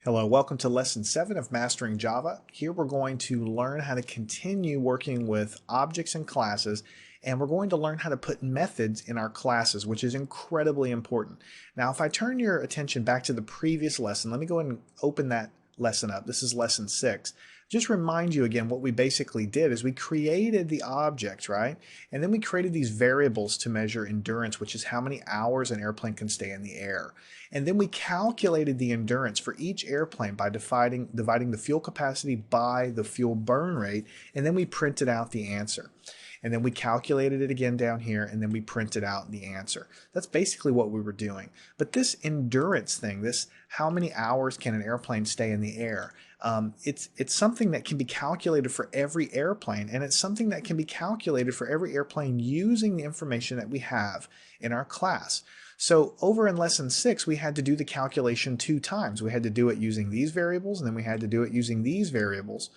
Hello, welcome to Lesson 7 of Mastering Java. Here we're going to learn how to continue working with objects and classes, and we're going to learn how to put methods in our classes, which is incredibly important. Now, if I turn your attention back to the previous lesson, let me go ahead and open that lesson up. This is Lesson 6. Just remind you again what we basically did is we created the object, right? And then we created these variables to measure endurance, which is how many hours an airplane can stay in the air. And then we calculated the endurance for each airplane by dividing the fuel capacity by the fuel burn rate, and then we printed out the answer. And then we calculated it again down here, and then we printed out the answer. That's basically what we were doing. But this endurance thing, this how many hours can an airplane stay in the air, it's something that can be calculated for every airplane, and it's something that can be calculated for every airplane using the information that we have in our class. So over in Lesson 6, we had to do the calculation 2 times. We had to do it using these variables, and then we had to do it using these variables.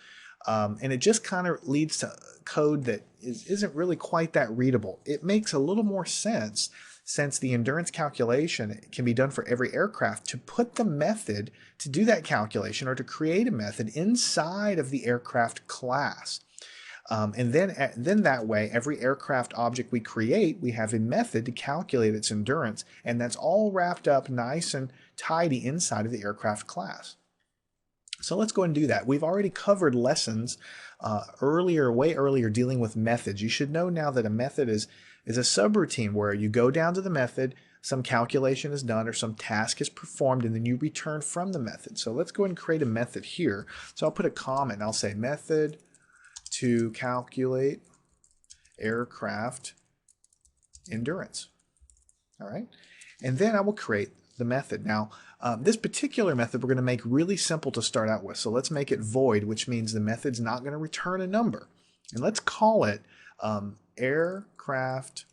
And it just kind of leads to code that isn't really quite that readable. It makes a little more sense since the endurance calculation can be done for every aircraft to put the method to do that calculation or to create a method inside of the aircraft class. And then that way, every aircraft object we create, we have a method to calculate its endurance, and that's all wrapped up nice and tidy inside of the aircraft class. So let's go and do that. We've already covered lessons way earlier, dealing with methods. You should know now that a method is a subroutine where you go down to the method, some calculation is done or some task is performed, and then you return from the method. So let's go ahead and create a method here. So I'll put a comment and I'll say method to calculate aircraft endurance. All right. And then I will create the method. Now, this particular method we're going to make really simple to start out with. So let's make it void, which means the method's not going to return a number. And let's call it aircraft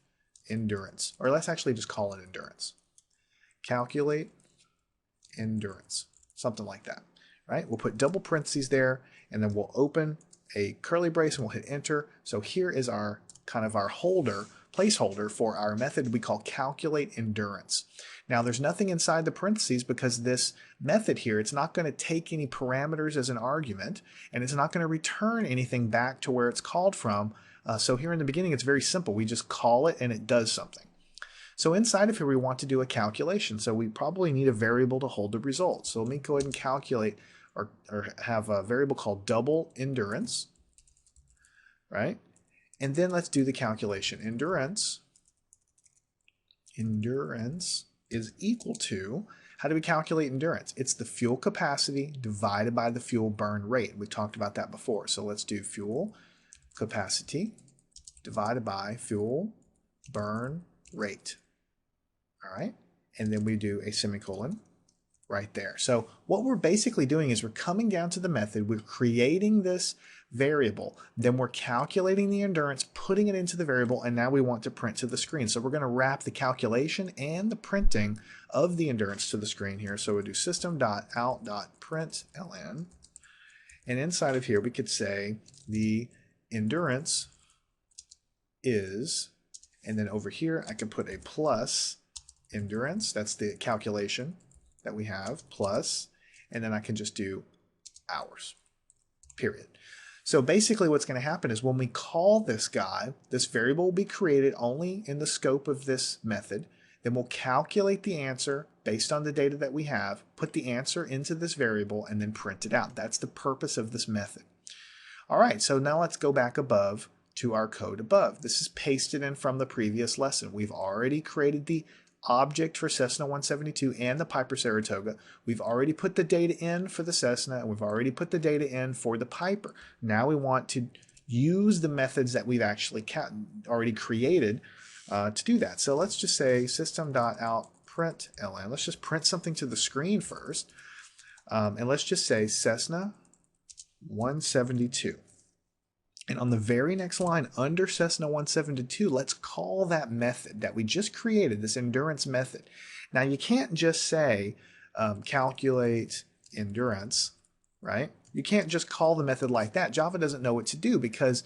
endurance. Or let's actually just call it endurance. Calculate endurance. Something like that. Right? We'll put double parentheses there, and then we'll open a curly brace and we'll hit enter. So here is our kind of our placeholder for our method we call calculate endurance. Now there's nothing inside the parentheses because this method here, it's not going to take any parameters as an argument, and it's not going to return anything back to where it's called from. So here in the beginning, it's very simple. We just call it and it does something. So inside of here, we want to do a calculation. So we probably need a variable to hold the result. So let me go ahead and calculate or have a variable called double endurance, right? And then let's do the calculation. Endurance is equal to, how do we calculate endurance? It's the fuel capacity divided by the fuel burn rate. We talked about that before. So let's do fuel capacity divided by fuel burn rate. All right. And then we do a semicolon right there. So what we're basically doing is we're coming down to the method, we're creating this variable, then we're calculating the endurance, putting it into the variable, and now we want to print to the screen. So we're going to wrap the calculation and the printing of the endurance to the screen here. So we'll do system.out.println, and inside of here we could say the endurance is, and then over here I could put a plus endurance, that's the calculation that we have, plus, and then I can just do hours, period. So basically what's going to happen is when we call this guy, this variable will be created only in the scope of this method. Then we'll calculate the answer based on the data that we have, put the answer into this variable, and then print it out. That's the purpose of this method. All right, so now let's go back above to our code above. This is pasted in from the previous lesson. We've already created the object for Cessna 172 and the Piper Saratoga. We've already put the data in for the Cessna, and we've already put the data in for the Piper. Now we want to use the methods that we've actually already created to do that. So let's just say system.out.println. Let's just print something to the screen first. And let's just say Cessna 172. And on the very next line under Cessna 172, let's call that method that we just created, this endurance method. Now you can't just say calculate endurance, right? You can't just call the method like that. Java doesn't know what to do because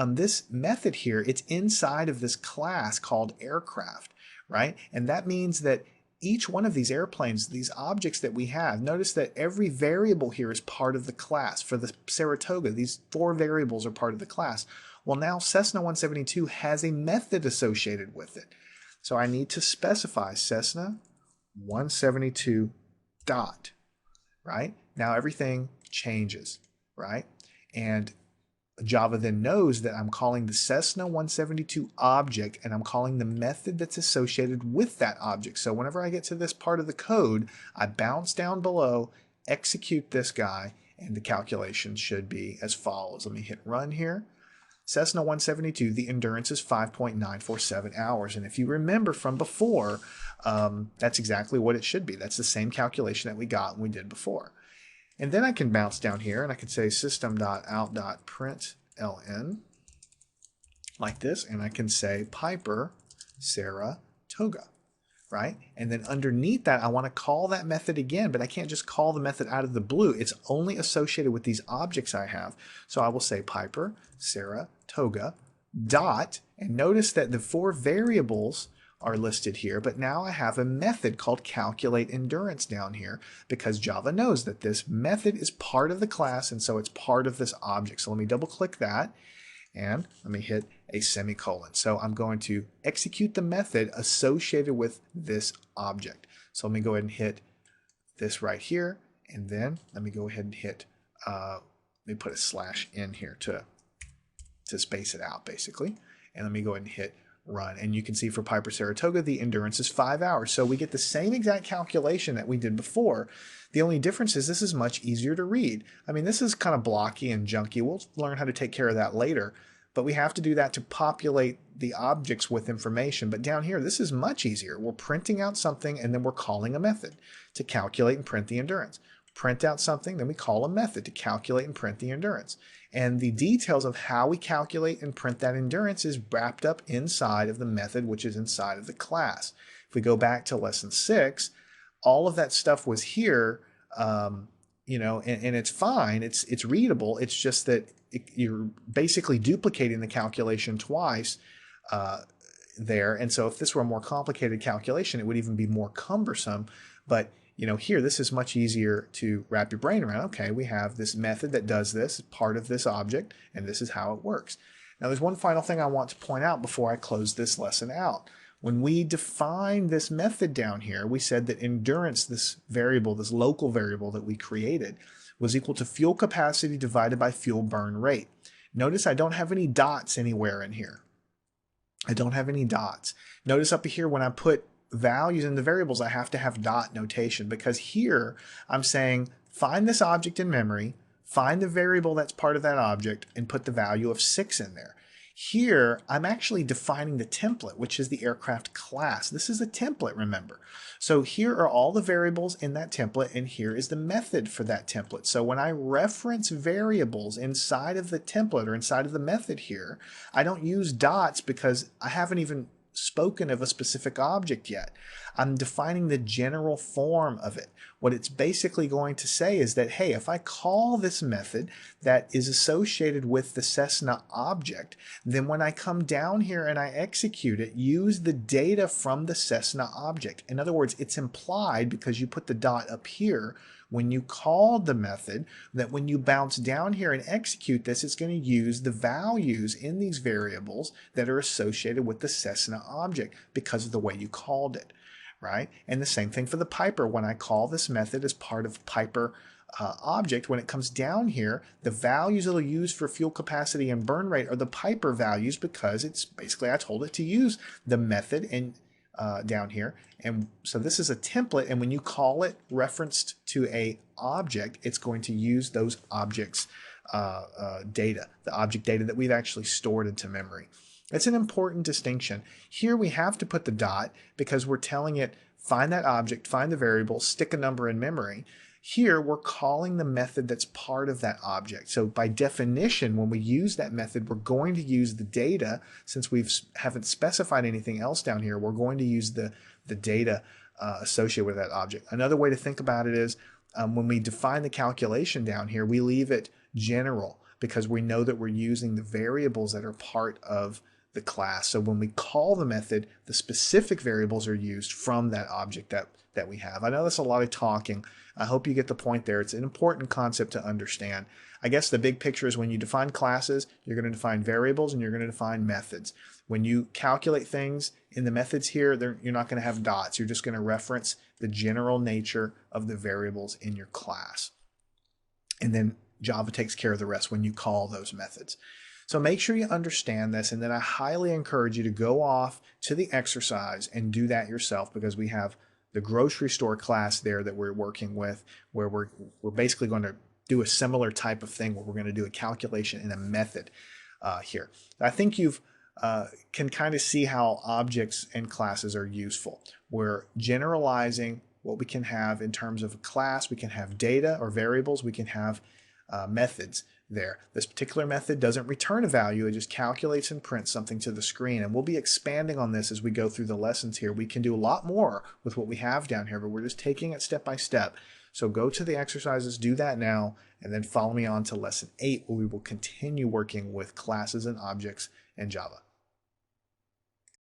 this method here, it's inside of this class called aircraft, right? And that means that each one of these airplanes, these objects that we have, notice that every variable here is part of the class. For the Saratoga, these 4 variables are part of the class. Well, now Cessna 172 has a method associated with it. So I need to specify Cessna 172 dot, right? Now everything changes, right? And Java then knows that I'm calling the Cessna 172 object, and I'm calling the method that's associated with that object. So whenever I get to this part of the code, I bounce down below, execute this guy, and the calculation should be as follows. Let me hit run here. Cessna 172, the endurance is 5.947 hours. And if you remember from before, that's exactly what it should be. That's the same calculation that we got when we did before. And then I can bounce down here and I can say system.out.println like this, and I can say Piper Saratoga, right? And then underneath that, I want to call that method again, but I can't just call the method out of the blue. It's only associated with these objects I have. So I will say Piper Saratoga dot, and notice that the 4 variables are listed here, but now I have a method called calculate endurance down here because Java knows that this method is part of the class, and so it's part of this object. So let me double click that and let me hit a semicolon. So I'm going to execute the method associated with this object. So let me go ahead and hit this right here, and then let me go ahead and hit, let me put a slash in here to space it out basically, and let me go ahead and hit run. And you can see for Piper Saratoga, the endurance is 5 hours. So we get the same exact calculation that we did before. The only difference is this is much easier to read. I mean, this is kind of blocky and junky. We'll learn how to take care of that later, but we have to do that to populate the objects with information. But down here, this is much easier. We're printing out something and then we're calling a method to calculate and print the endurance. Print out something, then we call a method to calculate and print the endurance. And the details of how we calculate and print that endurance is wrapped up inside of the method, which is inside of the class. If we go back to lesson 6, all of that stuff was here, you know, and it's fine. It's readable. It's just that you're basically duplicating the calculation twice there. And so if this were a more complicated calculation, it would even be more cumbersome. But you know, here, this is much easier to wrap your brain around. Okay, we have this method that does this, part of this object, and this is how it works. Now, there's one final thing I want to point out before I close this lesson out. When we define this method down here, we said that endurance, this variable, this local variable that we created, was equal to fuel capacity divided by fuel burn rate. Notice I don't have any dots anywhere in here. I don't have any dots. Notice up here when I put values in the variables, I have to have dot notation because here I'm saying find this object in memory, find the variable that's part of that object, and put the value of 6 in there. Here, I'm actually defining the template, which is the aircraft class. This is a template, remember. So here are all the variables in that template, and here is the method for that template. So when I reference variables inside of the template or inside of the method here, I don't use dots because I haven't even spoken of a specific object yet. I'm defining the general form of it. What it's basically going to say is that, hey, if I call this method that is associated with the Cessna object, then when I come down here and I execute it, use the data from the Cessna object. In other words, it's implied because you put the dot up here when you called the method that when you bounce down here and execute this, it's going to use the values in these variables that are associated with the Cessna object because of the way you called it, right? And the same thing for the Piper. When I call this method as part of Piper object, when it comes down here, the values it'll use for fuel capacity and burn rate are the Piper values because it's basically I told it to use the method and down here. And so this is a template, and when you call it referenced to a object, it's going to use those objects data, the object data that we've actually stored into memory. That's an important distinction. Here we have to put the dot because we're telling it find that object, find the variable, stick a number in memory. Here we're calling the method that's part of that object. So by definition, when we use that method, we're going to use the data. Since we haven't specified anything else down here, we're going to use the data associated with that object. Another way to think about it is when we define the calculation down here, we leave it general because we know that we're using the variables that are part of the class. So when we call the method, the specific variables are used from that object that we have. I know that's a lot of talking. I hope you get the point there. It's an important concept to understand. I guess the big picture is when you define classes, you're going to define variables and you're going to define methods. When you calculate things in the methods here, you're not going to have dots. You're just going to reference the general nature of the variables in your class. And then Java takes care of the rest when you call those methods. So make sure you understand this, and then I highly encourage you to go off to the exercise and do that yourself, because we have the grocery store class there that we're working with, where we're basically going to do a similar type of thing where we're going to do a calculation in a method here. I think you've can kind of see how objects and classes are useful. We're generalizing what we can have in terms of a class. We can have data or variables. We can have methods there. This particular method doesn't return a value. It just calculates and prints something to the screen. And we'll be expanding on this as we go through the lessons here. We can do a lot more with what we have down here, but we're just taking it step by step. So go to the exercises, do that now, and then follow me on to lesson 8, where we will continue working with classes and objects in Java.